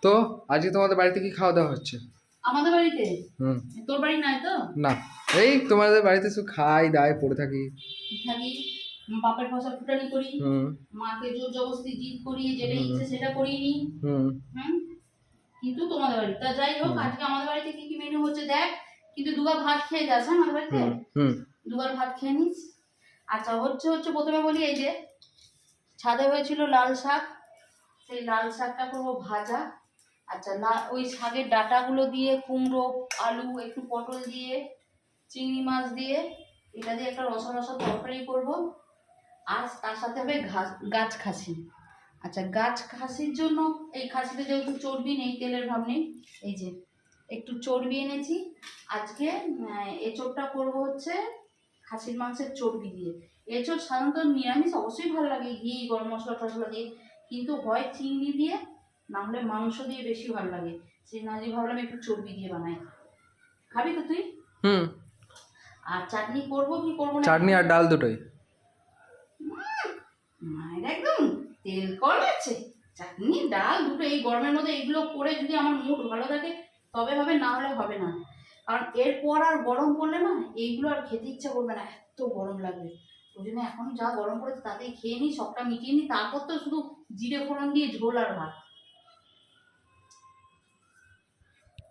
তো আজকে তোমাদের বাড়িতে কি খাওয়া দাওয়া হচ্ছে? আমাদের বাড়িতে? হুম। তোর বাড়ি নাই তো? না, এই তোমাদের বাড়িতে শুধু খাই দায় পড়ে থাকি। থাকি, বাপের ফসল ফুটানি করি, হুম মাকে জোর জবরদস্তি জিদ করিয়ে যেটা হুম ইচ্ছে সেটা করিনি। হুম হুম। কিন্তু তোমাদের বাড়ি তা যাই হোক, হুম আজকে আমাদের বাড়িতে কি কি মেনু হচ্ছে দেখ। কিন্তু দুবার ভাত খেয়ে যাস, হ্যাঁ, আমাদের বাড়িতে হুম হুম দুবার ভাত খেয়ে নিস। আচ্ছা, হচ্ছে হচ্ছে প্রথমে বলি, এই যে ছাদে হয়েছিল লাল শাক, সেই লাল শাকটা করবো ভাজা। আচ্ছা, ওই শাকের ডাঁটাগুলো দিয়ে কুমড়ো, আলু, একটু পটল দিয়ে, চিংড়ি মাছ দিয়ে, এটা দিয়ে একটা রসা রসা তরকারি করবো। আর তার সাথে হবে গাছ খাসি। আচ্ছা, গাছ খাসির জন্য এই খাসিতে যেহেতু চর্বি নেই, তেলের ভাব নেই, এই যে একটু চর্বি এনেছি আজকে। এঁচোড়টা করবো হচ্ছে খাসির মাংসের চর্বি দিয়ে। এঁচোড় সাধারণত নিরামিষ অবশ্যই ভালো লাগে, ঘি গরম মশলা টশলা দিয়ে, কিন্তু হয় চিংড়ি দিয়ে, না হলে মাংস দিয়ে বেশি ভালো লাগে। সেই না দিয়ে ভাবলাম একটু চর্বি দিয়ে বানাই। খাবি তো তুই? হুম। আর চাটনি করবো কি করবো না? চাটনি আর ডাল দুটোই। মায়ের একদম তেল কল আছে। চাটনি ডাল দুটো এই গরমের মধ্যে এইগুলো করে যদি আমার মুড ভালো থাকে তবে হবে, না হলে হবে না। কারণ এরপর আর গরম পড়লে না এইগুলো আর খেতে ইচ্ছা করবে না, এত গরম লাগবে। ওই জন্য এখন যা গরম পড়েছে তাতেই খেয়ে নিই, সবটা মিটিয়ে নিই, তারপর তো শুধু জিরে ফোড়ন দিয়ে ঝোল আর ভাত।